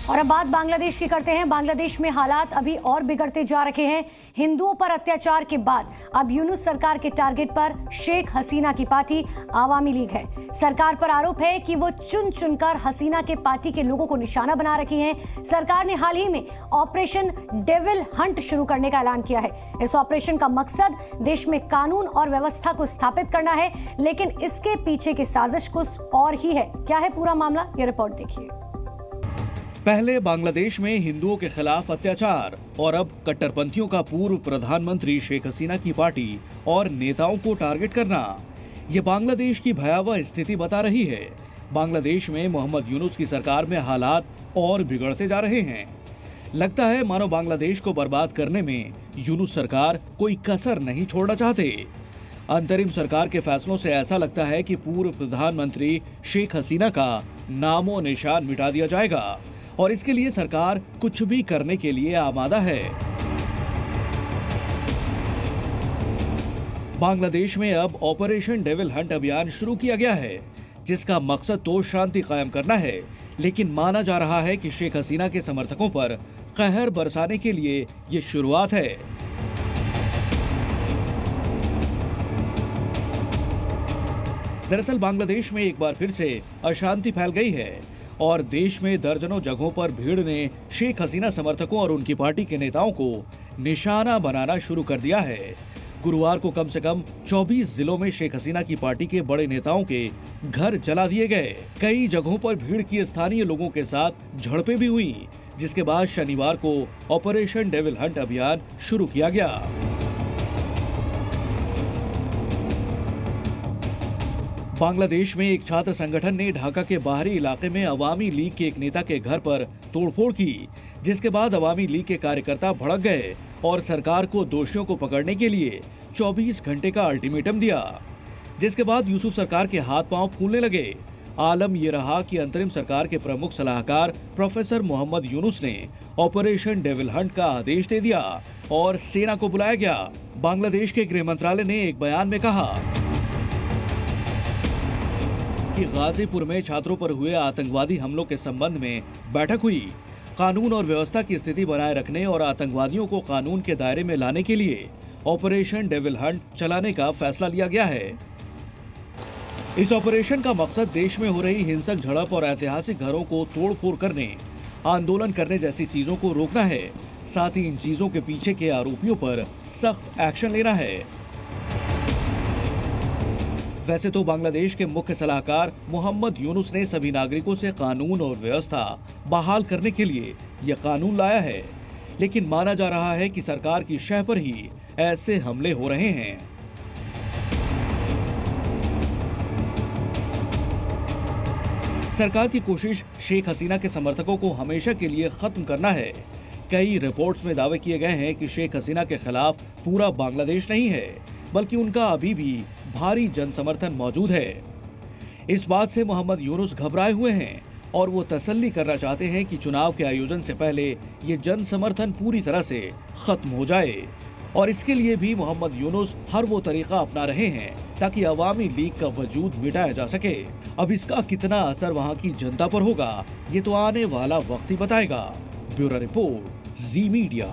और अब बात बांग्लादेश की करते हैं। बांग्लादेश में हालात अभी और बिगड़ते जा रहे हैं। हिंदुओं पर अत्याचार के बाद अब यूनुस सरकार के टारगेट पर शेख हसीना की पार्टी आवामी लीग है। सरकार पर आरोप है कि वो चुन चुनकर हसीना के पार्टी के लोगों को निशाना बना रखी है। सरकार ने हाल ही में ऑपरेशन डेविल हंट शुरू करने का ऐलान किया है। इस ऑपरेशन का मकसद देश में कानून और व्यवस्था को स्थापित करना है, लेकिन इसके पीछे की साजिश कुछ और ही है। क्या है पूरा मामला, ये रिपोर्ट देखिए। पहले बांग्लादेश में हिंदुओं के खिलाफ अत्याचार और अब कट्टरपंथियों का पूर्व प्रधानमंत्री शेख हसीना की पार्टी और नेताओं को टारगेट करना, ये बांग्लादेश की भयावह स्थिति बता रही है। बांग्लादेश में मोहम्मद यूनुस की सरकार में हालात और बिगड़ते जा रहे हैं। लगता है मानो बांग्लादेश को बर्बाद करने में यूनुस सरकार कोई कसर नहीं छोड़ना चाहते। अंतरिम सरकार के फैसलों से ऐसा लगता है कि पूर्व प्रधानमंत्री शेख हसीना का नामो निशान मिटा दिया जाएगा और इसके लिए सरकार कुछ भी करने के लिए आमादा है। बांग्लादेश में अब ऑपरेशन डेविल हंट अभियान शुरू किया गया है, जिसका मकसद तो शांति कायम करना है, लेकिन माना जा रहा है कि शेख हसीना के समर्थकों पर कहर बरसाने के लिए ये शुरुआत है। दरअसल बांग्लादेश में एक बार फिर से अशांति फैल गई है और देश में दर्जनों जगहों पर भीड़ ने शेख हसीना समर्थकों और उनकी पार्टी के नेताओं को निशाना बनाना शुरू कर दिया है। गुरुवार को कम से कम 24 जिलों में शेख हसीना की पार्टी के बड़े नेताओं के घर जला दिए गए। कई जगहों पर भीड़ की स्थानीय लोगों के साथ झड़पें भी हुई, जिसके बाद शनिवार को ऑपरेशन डेविल हंट अभियान शुरू किया गया। बांग्लादेश में एक छात्र संगठन ने ढाका के बाहरी इलाके में अवामी लीग के एक नेता के घर पर तोड़फोड़ की, जिसके बाद अवामी लीग के कार्यकर्ता भड़क गए और सरकार को दोषियों को पकड़ने के लिए 24 घंटे का अल्टीमेटम दिया, जिसके बाद यूसुफ सरकार के हाथ पांव फूलने लगे। आलम ये रहा कि अंतरिम सरकार के प्रमुख सलाहकार प्रोफेसर मोहम्मद यूनुस ने ऑपरेशन डेविल हंट का आदेश दे दिया और सेना को बुलाया गया। बांग्लादेश के गृह मंत्रालय ने एक बयान में कहा कि गाजीपुर में छात्रों पर हुए आतंकवादी हमलों के संबंध में बैठक हुई। कानून और व्यवस्था की स्थिति बनाए रखने और आतंकवादियों को कानून के दायरे में लाने के लिए ऑपरेशन डेविल हंट चलाने का फैसला लिया गया है। इस ऑपरेशन का मकसद देश में हो रही हिंसक झड़प और ऐतिहासिक घरों को तोड़फोड़ करने, आंदोलन करने जैसी चीजों को रोकना है। साथ ही इन चीजों के पीछे के आरोपियों पर सख्त एक्शन लेना है। वैसे तो बांग्लादेश के मुख्य सलाहकार मोहम्मद यूनुस ने सभी नागरिकों से कानून और व्यवस्था बहाल करने के लिए यह कानून लाया है, लेकिन माना जा रहा है कि सरकार की शह पर ही ऐसे हमले हो रहे हैं। सरकार की कोशिश शेख हसीना के समर्थकों को हमेशा के लिए खत्म करना है। कई रिपोर्ट्स में दावे किए गए हैं कि शेख हसीना के खिलाफ पूरा बांग्लादेश नहीं है, बल्कि उनका अभी भी भारी जन समर्थन मौजूद है। इस बात से मोहम्मद यूनुस घबराए हुए हैं और वो तसल्ली करना चाहते हैं कि चुनाव के आयोजन से पहले ये जन समर्थन पूरी तरह से खत्म हो जाए, और इसके लिए भी मोहम्मद यूनुस हर वो तरीका अपना रहे हैं ताकि अवामी लीग का वजूद मिटाया जा सके। अब इसका कितना असर वहाँ की जनता पर होगा, ये तो आने वाला वक्त ही बताएगा। ब्यूरो रिपोर्ट, जी मीडिया।